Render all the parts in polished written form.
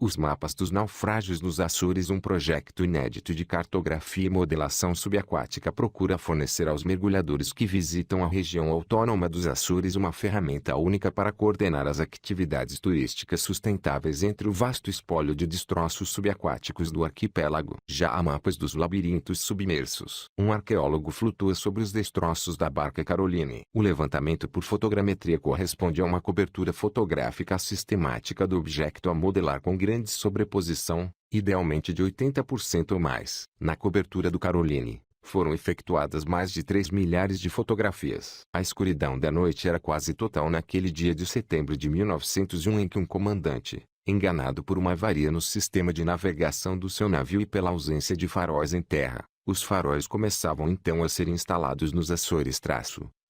Os mapas dos naufrágios nos Açores. Um projeto inédito de cartografia e modelação subaquática procura fornecer aos mergulhadores que visitam a região autônoma dos Açores uma ferramenta única para coordenar as atividades turísticas sustentáveis entre o vasto espólio de destroços subaquáticos do arquipélago. Já há mapas dos labirintos submersos. Um arqueólogo flutua sobre os destroços da barca Caroline. O levantamento por fotogrametria corresponde a uma cobertura fotográfica sistemática do objeto a modelar com grande sobreposição, idealmente de 80% ou mais. Na cobertura do Caroline, foram efetuadas mais de 3 milhares de fotografias. A escuridão da noite era quase total naquele dia de setembro de 1901 em que um comandante, enganado por uma avaria no sistema de navegação do seu navio e pela ausência de faróis em terra, os faróis começavam então a ser instalados nos Açores.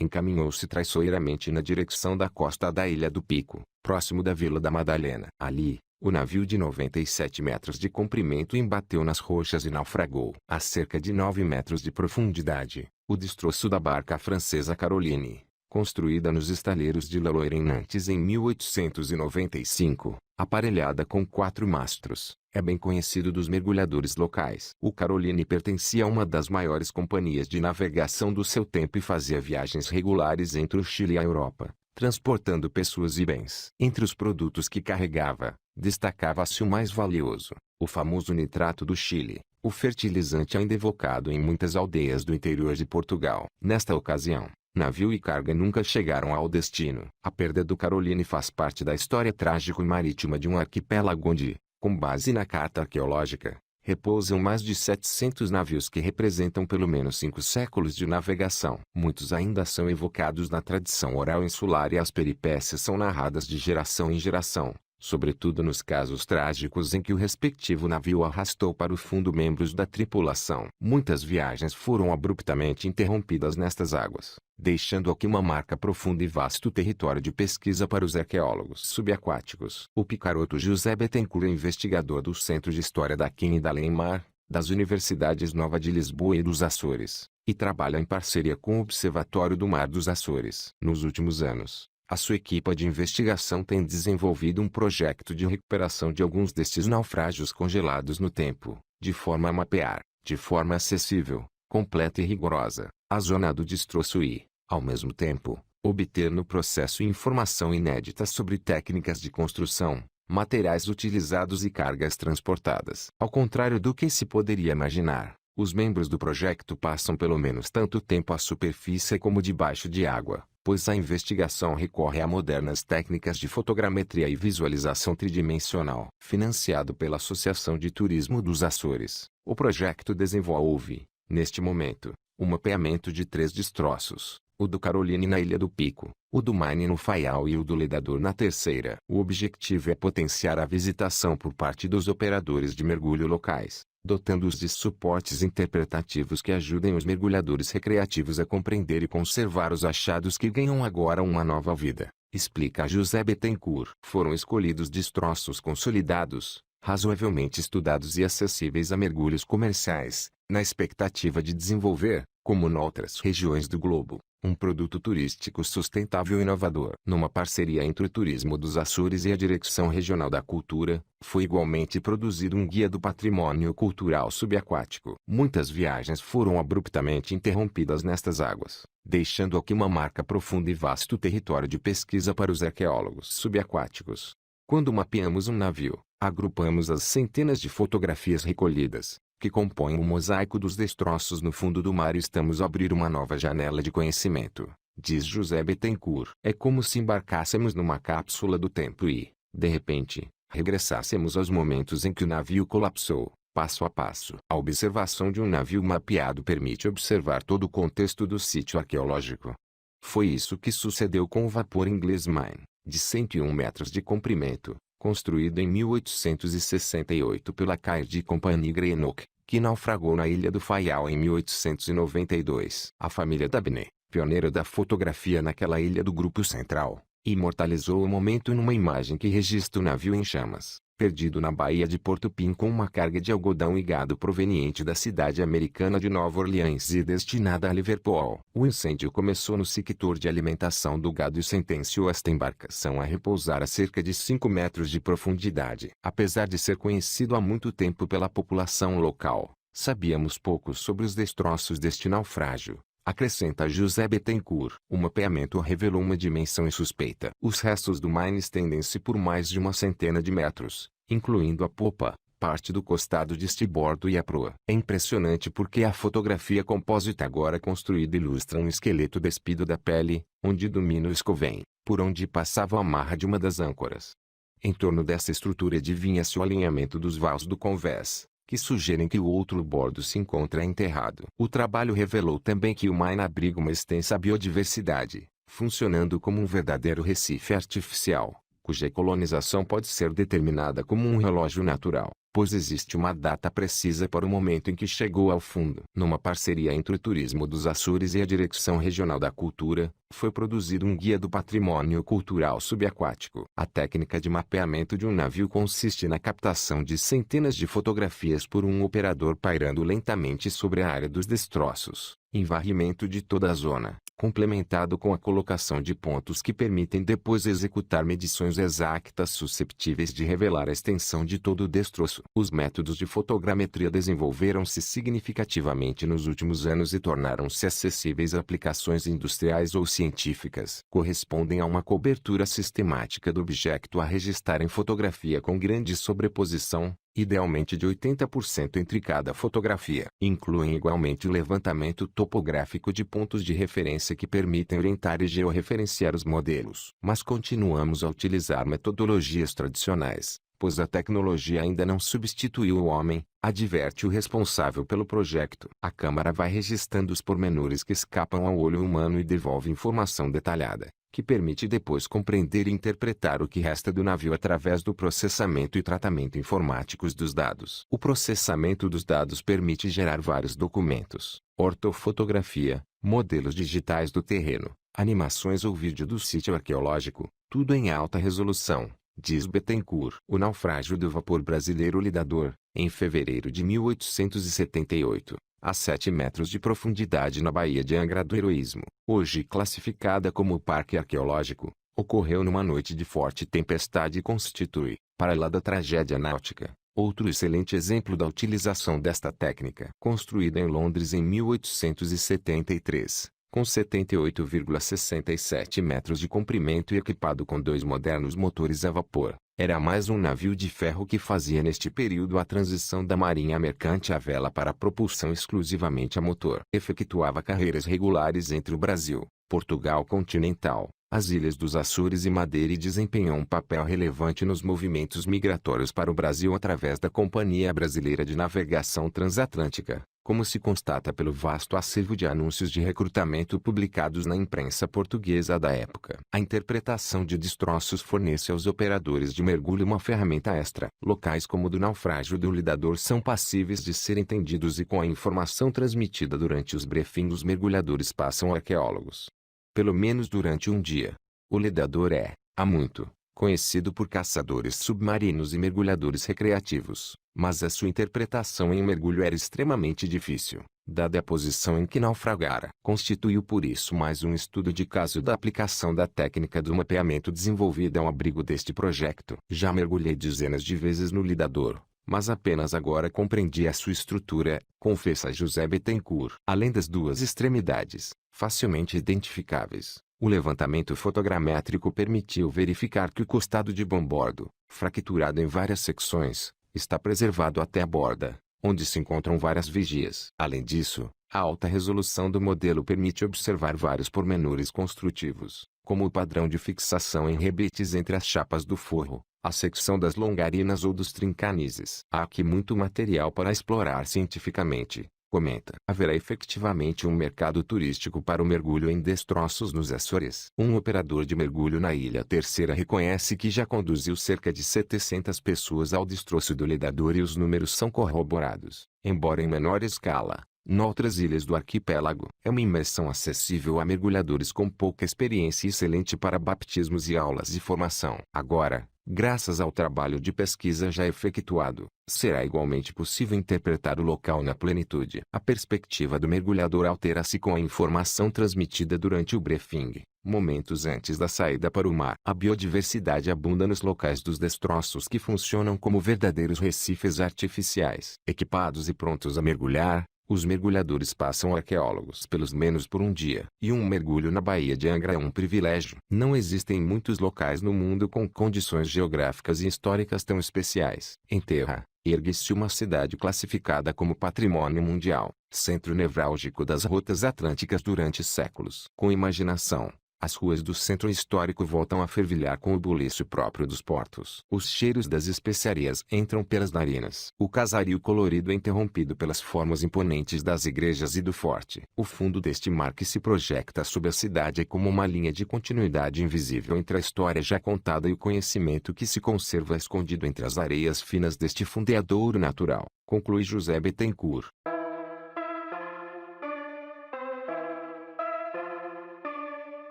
Encaminhou-se traiçoeiramente na direção da costa da Ilha do Pico, próximo da Vila da Madalena. Ali, o navio de 97 metros de comprimento embateu nas rochas e naufragou. A cerca de 9 metros de profundidade, o destroço da barca francesa Caroline, construída nos estaleiros de La Loire em Nantes em 1895, aparelhada com 4 mastros, é bem conhecido dos mergulhadores locais. O Caroline pertencia a uma das maiores companhias de navegação do seu tempo e fazia viagens regulares entre o Chile e a Europa, transportando pessoas e bens. Entre os produtos que carregava, destacava-se o mais valioso, o famoso nitrato do Chile, o fertilizante ainda evocado em muitas aldeias do interior de Portugal. Nesta ocasião, navio e carga nunca chegaram ao destino. A perda do Caroline faz parte da história trágica e marítima de um arquipélago onde, com base na carta arqueológica, repousam mais de 700 navios que representam pelo menos 5 séculos de navegação. Muitos ainda são evocados na tradição oral insular e as peripécias são narradas de geração em geração, sobretudo nos casos trágicos em que o respectivo navio arrastou para o fundo membros da tripulação. Muitas viagens foram abruptamente interrompidas nestas águas, deixando aqui uma marca profunda e vasto território de pesquisa para os arqueólogos subaquáticos. O picaroto José Bettencourt é investigador do Centro de História da Quim e da Além-Mar, das Universidades Nova de Lisboa e dos Açores, e trabalha em parceria com o Observatório do Mar dos Açores. Nos últimos anos, a sua equipe de investigação tem desenvolvido um projeto de recuperação de alguns destes naufrágios congelados no tempo, de forma a mapear, de forma acessível, completa e rigorosa, a zona do destroço e, ao mesmo tempo, obter no processo informação inédita sobre técnicas de construção, materiais utilizados e cargas transportadas. Ao contrário do que se poderia imaginar, os membros do projeto passam pelo menos tanto tempo à superfície como debaixo de água, pois a investigação recorre a modernas técnicas de fotogrametria e visualização tridimensional. Financiado pela Associação de Turismo dos Açores, o projeto desenvolve, neste momento, um mapeamento de 3 destroços, o do Caroline na Ilha do Pico, o do Maine no Faial e o do Ledador na Terceira. O objetivo é potenciar a visitação por parte dos operadores de mergulho locais, dotando-os de suportes interpretativos que ajudem os mergulhadores recreativos a compreender e conservar os achados que ganham agora uma nova vida, explica José Bettencourt. Foram escolhidos destroços consolidados, razoavelmente estudados e acessíveis a mergulhos comerciais, na expectativa de desenvolver, como noutras regiões do globo, um produto turístico sustentável e inovador. Numa parceria entre o Turismo dos Açores e a Direção Regional da Cultura, foi igualmente produzido um guia do patrimônio cultural subaquático. Muitas viagens foram abruptamente interrompidas nestas águas, deixando aqui uma marca profunda e vasto território de pesquisa para os arqueólogos subaquáticos. Quando mapeamos um navio, agrupamos as centenas de fotografias recolhidas, que compõem o mosaico dos destroços no fundo do mar, e estamos a abrir uma nova janela de conhecimento, diz José Bettencourt. É como se embarcássemos numa cápsula do tempo e, de repente, regressássemos aos momentos em que o navio colapsou, passo a passo. A observação de um navio mapeado permite observar todo o contexto do sítio arqueológico. Foi isso que sucedeu com o vapor inglês Maine, de 101 metros de comprimento, construído em 1868 pela Caird Company Greenock, que naufragou na Ilha do Faial em 1892. A família Dabney, pioneira da fotografia naquela ilha do Grupo Central, e imortalizou o momento numa imagem que registra o navio em chamas, perdido na Baía de Porto-Pim com uma carga de algodão e gado proveniente da cidade americana de Nova Orleans e destinada a Liverpool. O incêndio começou no sector de alimentação do gado e sentenciou esta embarcação a repousar a cerca de 5 metros de profundidade. Apesar de ser conhecido há muito tempo pela população local, sabíamos pouco sobre os destroços deste naufrágio. Acrescenta José Bittencourt. O mapeamento revelou uma dimensão insuspeita. Os restos do mar estendem-se por mais de uma centena de metros, incluindo a popa, parte do costado de estribordo e a proa. É impressionante porque a fotografia compósita agora construída ilustra um esqueleto despido da pele, onde domina o escovém, por onde passava a amarra de uma das âncoras. Em torno dessa estrutura adivinha-se o alinhamento dos vaus do convés, que sugerem que o outro bordo se encontra enterrado. O trabalho revelou também que o mar abriga uma extensa biodiversidade, funcionando como um verdadeiro recife artificial, cuja colonização pode ser determinada como um relógio natural, pois existe uma data precisa para o momento em que chegou ao fundo. Numa parceria entre o Turismo dos Açores e a Direção Regional da Cultura, foi produzido um guia do patrimônio cultural subaquático. A técnica de mapeamento de um navio consiste na captação de centenas de fotografias por um operador pairando lentamente sobre a área dos destroços, em varrimento de toda a zona, complementado com a colocação de pontos que permitem depois executar medições exatas susceptíveis de revelar a extensão de todo o destroço. Os métodos de fotogrametria desenvolveram-se significativamente nos últimos anos e tornaram-se acessíveis a aplicações industriais ou científicas. Correspondem a uma cobertura sistemática do objeto a registrar em fotografia com grande sobreposição, idealmente de 80% entre cada fotografia. Incluem igualmente o levantamento topográfico de pontos de referência que permitem orientar e georreferenciar os modelos. Mas continuamos a utilizar metodologias tradicionais, pois a tecnologia ainda não substituiu o homem, adverte o responsável pelo projeto. A câmara vai registrando os pormenores que escapam ao olho humano e devolve informação detalhada, que permite depois compreender e interpretar o que resta do navio através do processamento e tratamento informáticos dos dados. O processamento dos dados permite gerar vários documentos, ortofotografia, modelos digitais do terreno, animações ou vídeo do sítio arqueológico, tudo em alta resolução, diz Bittencourt. O naufrágio do vapor brasileiro Lidador, em fevereiro de 1878, a 7 metros de profundidade na Baía de Angra do Heroísmo, hoje classificada como Parque Arqueológico, ocorreu numa noite de forte tempestade e constitui, para lá da tragédia náutica, outro excelente exemplo da utilização desta técnica. Construída em Londres em 1873, com 78,67 metros de comprimento e equipado com 2 modernos motores a vapor, era mais um navio de ferro que fazia neste período a transição da marinha mercante à vela para a propulsão exclusivamente a motor. Efetuava carreiras regulares entre o Brasil, Portugal continental, as Ilhas dos Açores e Madeira e desempenhou um papel relevante nos movimentos migratórios para o Brasil através da Companhia Brasileira de Navegação Transatlântica, como se constata pelo vasto acervo de anúncios de recrutamento publicados na imprensa portuguesa da época. A interpretação de destroços fornece aos operadores de mergulho uma ferramenta extra. Locais como o do naufrágio do Lidador são passíveis de ser entendidos e com a informação transmitida durante os briefings os mergulhadores passam a arqueólogos. Pelo menos durante um dia. O Lidador é, há muito, conhecido por caçadores submarinos e mergulhadores recreativos, mas a sua interpretação em mergulho era extremamente difícil, dada a posição em que naufragara. Constituiu por isso mais um estudo de caso da aplicação da técnica do mapeamento desenvolvida ao abrigo deste projeto. Já mergulhei dezenas de vezes no Lidador, mas apenas agora compreendi a sua estrutura, confessa José Bittencourt. Além das duas extremidades, facilmente identificáveis, o levantamento fotogramétrico permitiu verificar que o costado de bombordo, fracturado em várias secções, está preservado até a borda, onde se encontram várias vigias. Além disso, a alta resolução do modelo permite observar vários pormenores construtivos, como o padrão de fixação em rebetes entre as chapas do forro, a secção das longarinas ou dos trincanizes. Há aqui muito material para explorar cientificamente, comenta. Haverá efetivamente um mercado turístico para o mergulho em destroços nos Açores. Um operador de mergulho na Ilha Terceira reconhece que já conduziu cerca de 700 pessoas ao destroço do Lidador e os números são corroborados, embora em menor escala, Noutras ilhas do arquipélago, é uma imersão acessível a mergulhadores com pouca experiência e excelente para batismos e aulas de formação. Agora, graças ao trabalho de pesquisa já efetuado, será igualmente possível interpretar o local na plenitude. A perspectiva do mergulhador altera-se com a informação transmitida durante o briefing, momentos antes da saída para o mar. A biodiversidade abunda nos locais dos destroços que funcionam como verdadeiros recifes artificiais. Equipados e prontos a mergulhar, os mergulhadores passam arqueólogos pelos menos por um dia. E um mergulho na Baía de Angra é um privilégio. Não existem muitos locais no mundo com condições geográficas e históricas tão especiais. Em Terra, ergue-se uma cidade classificada como Patrimônio Mundial, centro nevrálgico das rotas atlânticas durante séculos. Com imaginação, as ruas do centro histórico voltam a fervilhar com o buliço próprio dos portos. Os cheiros das especiarias entram pelas narinas. O casario colorido é interrompido pelas formas imponentes das igrejas e do forte. O fundo deste mar que se projeta sobre a cidade é como uma linha de continuidade invisível entre a história já contada e o conhecimento que se conserva escondido entre as areias finas deste fundeadouro natural, conclui José Bittencourt.